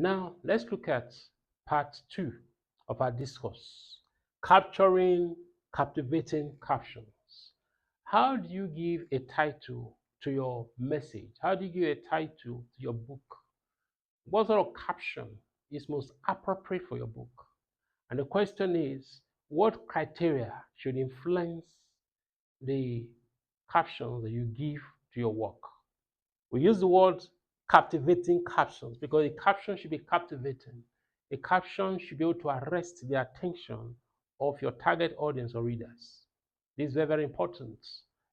Now, let's look at part two of our discourse, capturing captivating captions. How do you give a title to your message? How do you give a title to your book? What sort of caption is most appropriate for your book? And the question is, what criteria should influence the captions that you give to your work? We use the word captivating captions because a caption should be captivating. A caption should be able to arrest the attention of your target audience or readers. This is very, very important,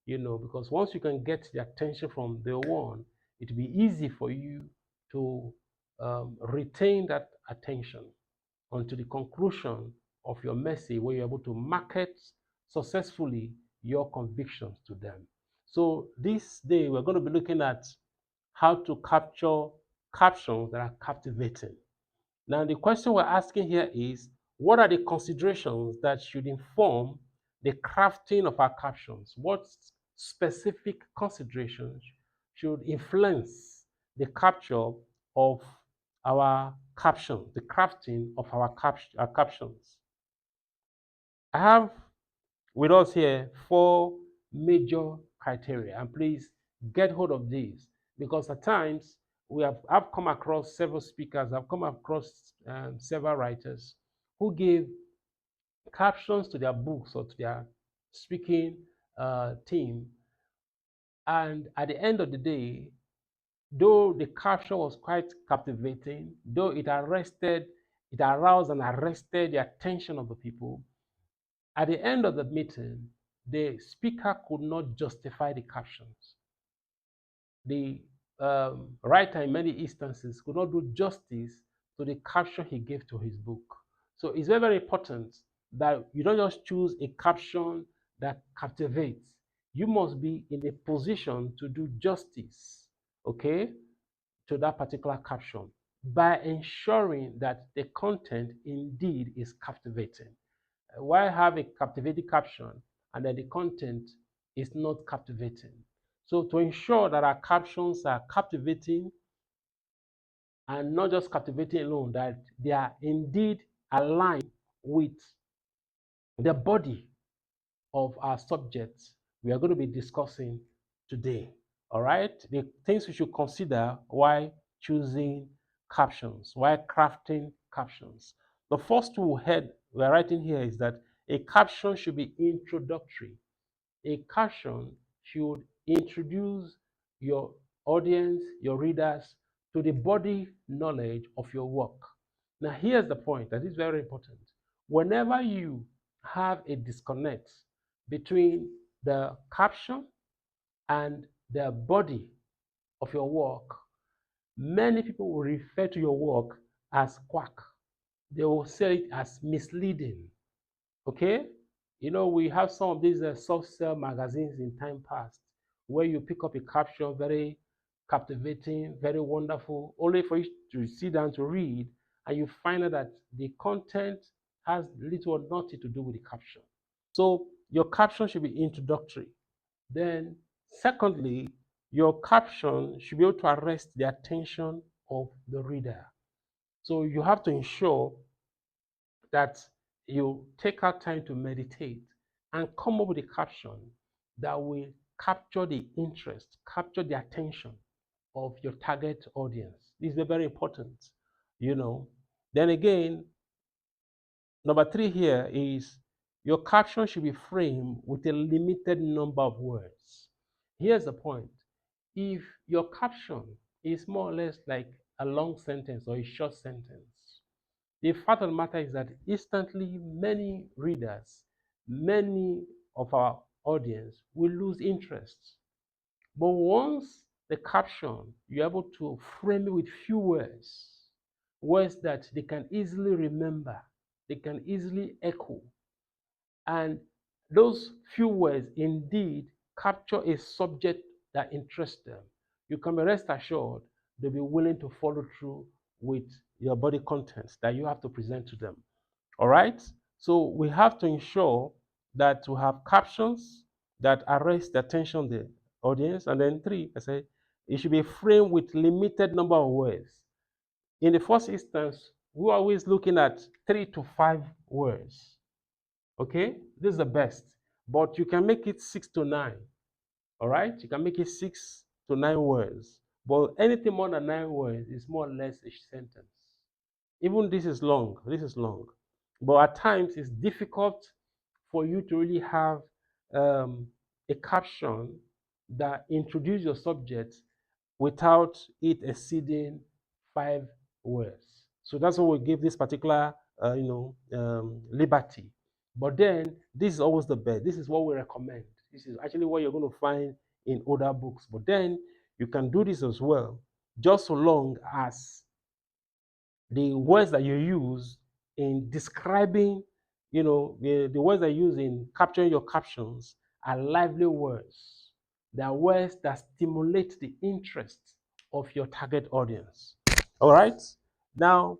because once you can get the attention from the one, it will be easy for you to retain that attention until the conclusion of your message where you're able to market successfully your convictions to them. So this day we're going to be looking at how to capture captions that are captivating. Now, the question we're asking here is, what are the considerations that should inform the crafting of our captions? What specific considerations should influence the capture of our captions, the crafting of our captions? I have with us here four major criteria, and please get hold of these because at times I've come across several speakers, I've come across several writers who give captions to their books or to their speaking team, and at the end of the day, though the caption was quite captivating, though it aroused and arrested the attention of the people, at the end of the meeting, the speaker could not justify the captions. The writer, in many instances, could not do justice to the caption he gave to his book. So it's very, very important that you don't just choose a caption that captivates. You must be in a position to do justice, okay, to that particular caption by ensuring that the content indeed is captivating. Why have a captivating caption and then the content is not captivating? So to ensure that our captions are captivating and not just captivating alone, that they are indeed aligned with the body of our subjects we are going to be discussing today. All right, the things we should consider while choosing captions, while crafting captions. The first head we're writing here is that a caption should be introductory. A caption should introduce your audience, your readers, to the body knowledge of your work. Now, here's the point that is very important. Whenever you have a disconnect between the caption and the body of your work, many people will refer to your work as quack. They will say it as misleading. Okay? We have some of these soft sell magazines in time past where you pick up a caption, very captivating, very wonderful, only for you to sit down to read, and you find out that the content has little or nothing to do with the caption. So your caption should be introductory. Then, secondly, your caption should be able to arrest the attention of the reader. So you have to ensure that you take out time to meditate and come up with a caption that will capture the interest, capture the attention of your target audience. This is very important, you know. Then again, number three here is your caption should be framed with a limited number of words. Here's the point. If your caption is more or less like a long sentence or a short sentence, the fact of the matter is that instantly many readers, many of our audience will lose interest. But once the caption, you're able to frame it with few words, words that they can easily remember, they can easily echo, and those few words indeed capture a subject that interests them, you can be rest assured they'll be willing to follow through with your body contents that you have to present to them. All right? So we have to ensure that we have captions that arrest the attention of the audience. And then three, I say it should be framed with limited number of words. In the first instance, we're always looking at 3 to 5 words. Okay, this is the best, but you can make it 6 to 9. All right, you can make it 6 to 9 words, but anything more than 9 words is more or less a sentence. Even this is long. This is long, but at times it's difficult for you to really have um, a caption that introduce your subject without it exceeding 5 words. So that's why we give this particular, liberty. But then this is always the best. This is what we recommend. This is actually what you're going to find in other books. But then you can do this as well, just so long as the words that you use in describing, the words that you use in capturing your captions are lively words. They are words that stimulate the interest of your target audience. All right. Now,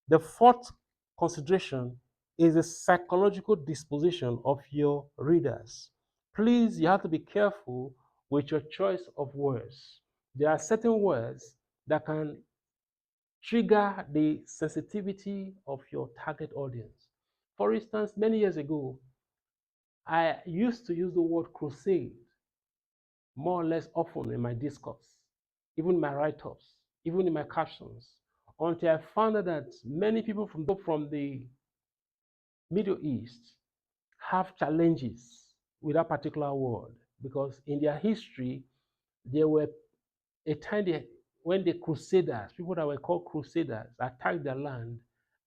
the fourth consideration is the psychological disposition of your readers. Please, you have to be careful with your choice of words. There are certain words that can trigger the sensitivity of your target audience. For instance, many years ago, I used to use the word crusade more or less often in my discourse, even in my write ups, even in my captions, until I found out that many people from the Middle East have challenges with that particular word because in their history, there were a time when the crusaders, people that were called crusaders, attacked their land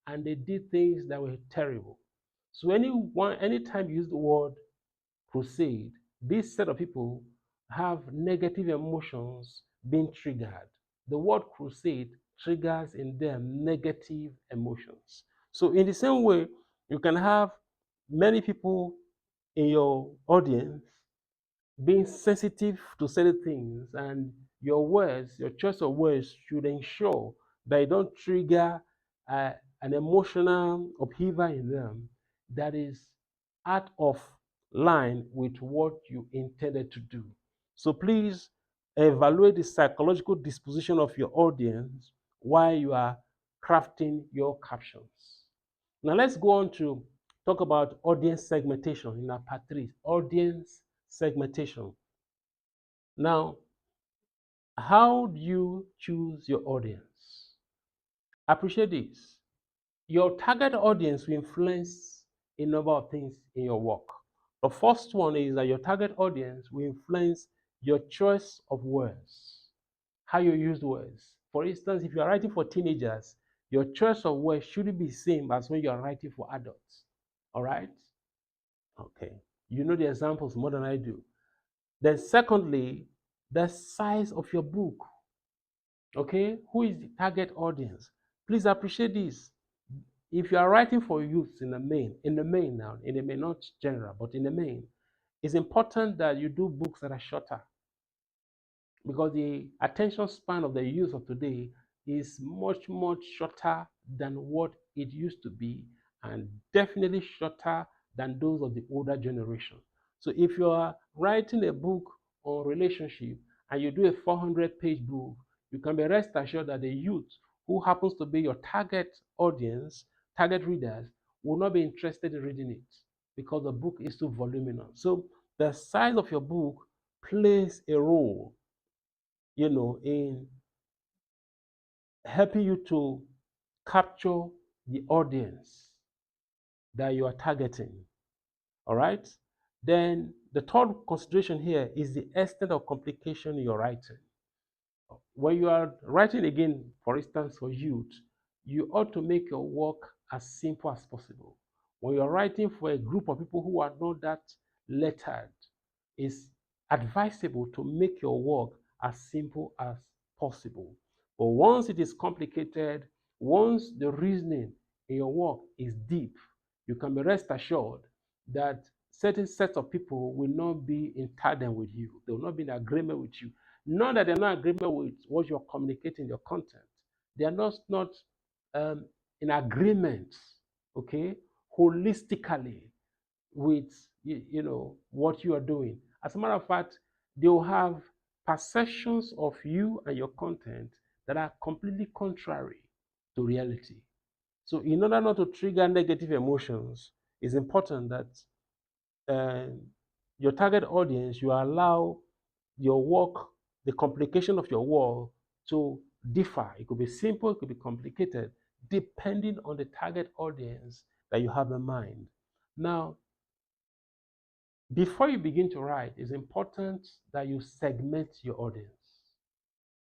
and they did things that were terrible. So anytime you use the word crusade, this set of people have negative emotions being triggered. The word crusade triggers in them negative emotions. So in the same way, you can have many people in your audience being sensitive to certain things, and your choice of words should ensure that you don't trigger an emotional upheaval in them that is out of line with what you intended to do. So please evaluate the psychological disposition of your audience while you are crafting your captions. Now let's go on to talk about audience segmentation in our part 3, audience segmentation. Now, how do you choose your audience? Appreciate this. Your target audience will influence a number of things in your work. The first one is that your target audience will influence your choice of words, how you use words. For instance, if you are writing for teenagers, your choice of words shouldn't be the same as when you are writing for adults. All right? Okay. You know the examples more than I do. Then, secondly, the size of your book. Okay, who is the target audience? Please appreciate this. If you are writing for youths in the main, not general, but in the main, it's important that you do books that are shorter because the attention span of the youth of today is much, much shorter than what it used to be, and definitely shorter than those of the older generation. So if you are writing a book on relationship and you do a 400-page book, you can be rest assured that the youth who happens to be your target audience, target readers, will not be interested in reading it because the book is too voluminous. So the size of your book plays a role, in helping you to capture the audience that you are targeting. All right. Then the third consideration here is the extent of complication you're writing. When you are writing again, for instance, for youth, you ought to make your work as simple as possible. When you're writing for a group of people who are not that lettered, it's advisable to make your work as simple as possible. But once it is complicated, once the reasoning in your work is deep, you can be rest assured that certain sets of people will not be in tandem with you. They will not be in agreement with you. Not that they're not in agreement with what you're communicating, your content. They are not um, in agreement, okay, holistically with what you are doing. As a matter of fact, they will have perceptions of you and your content that are completely contrary. to reality. So, in order not to trigger negative emotions, it's important that uh, your target audience, you allow your work, the complication of your work to differ. It could be simple, it could be complicated, depending on the target audience that you have in mind. Now, before you begin to write, it's important that you segment your audience.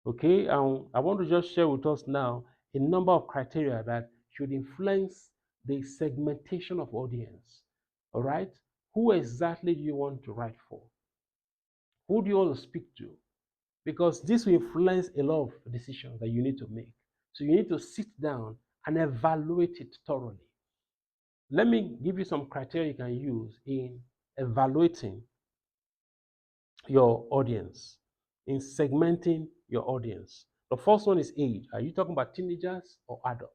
Okay, I want to just share with us now a number of criteria that should influence the segmentation of audience. All right, who exactly do you want to write for? Who do you want to speak to? Because this will influence a lot of decisions that you need to make. So you need to sit down and evaluate it thoroughly. Let me give you some criteria you can use in evaluating your audience, in segmenting your audience. The first one is age. Are you talking about teenagers or adults?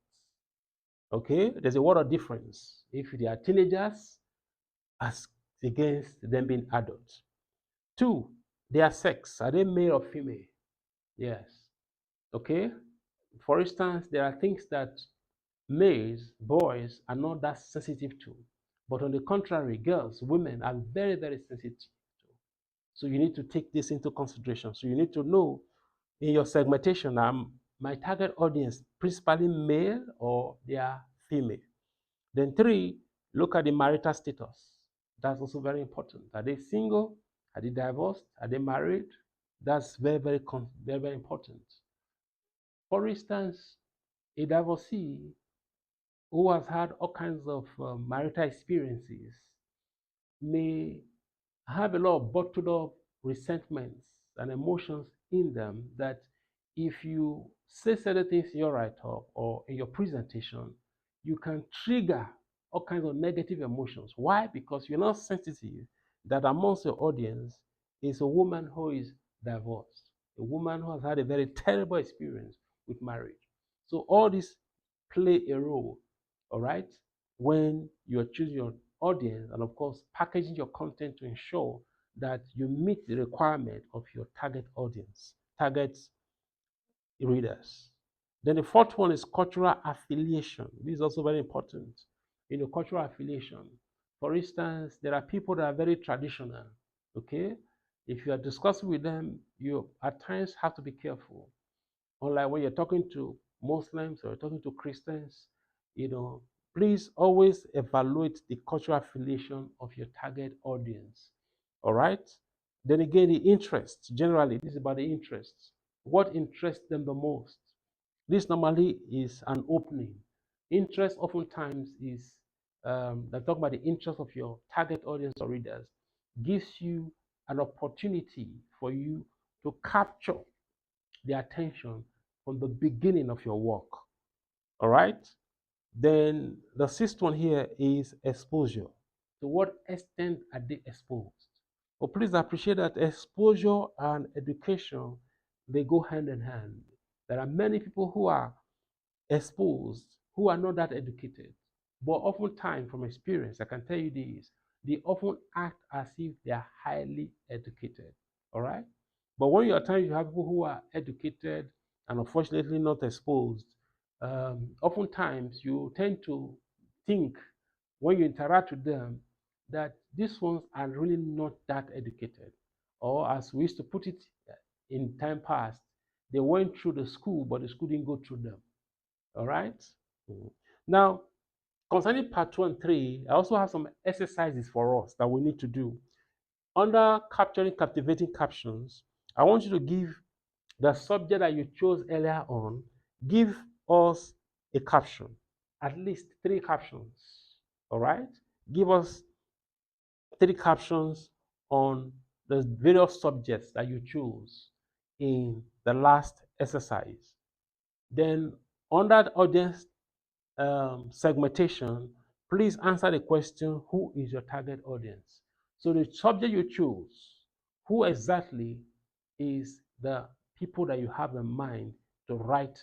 Okay, there's a lot of difference if they are teenagers as against them being adults. Two, their sex. Are they male or female? Yes. Okay. For instance, there are things that males, boys are not that sensitive to. But on the contrary, girls, women are very, very sensitive to. So you need to take this into consideration. So you need to know in your segmentation, my target audience principally male or they are female. Then three, look at the marital status. That's also very important. Are they single? Are they divorced? Are they married? That's very, very, very important. For instance, a divorcee who has had all kinds of marital experiences may have a lot of bottled up resentments and emotions in them that if you say certain things in your write up or in your presentation, you can trigger all kinds of negative emotions. Why? Because you're not sensitive that amongst your audience is a woman who is divorced, a woman who has had a very terrible experience with marriage. So all this play a role, all right, when you're choosing your audience and of course packaging your content to ensure that you meet the requirement of your target audience, target readers. Then the fourth one is cultural affiliation. This is also very important. Cultural affiliation. For instance, there are people that are very traditional. Okay, if you are discussing with them, you at times have to be careful. Unlike when you're talking to Muslims or you're talking to Christians, you know, please always evaluate the cultural affiliation of your target audience. All right. Then again, the interests. Generally, this is about the interests. What interests them the most? This normally is an opening. Interest oftentimes is that talk about the interest of your target audience or readers gives you an opportunity for you to capture the attention from the beginning of your work. All right. Then the sixth one here is exposure. To what extent are they exposed? Well, please appreciate that exposure and education they go hand in hand. There are many people who are exposed who are not that educated, but oftentimes from experience, I can tell you this: they often act as if they are highly educated. All right. But when you are times you have people who are educated and unfortunately not exposed, oftentimes you tend to think when you interact with them that these ones are really not that educated. Or as we used to put it in time past, they went through the school, but the school didn't go through them. All right. Mhm. Now, concerning part two and three, I also have some exercises for us that we need to do. Under capturing captivating captions, I want you to give the subject that you chose earlier on, give us a caption, at least three captions. All right. Give us three captions on the various subjects that you choose in the last exercise. Then, under the audience segmentation, please answer the question, who is your target audience? So the subject you choose, who exactly is the people that you have in mind to write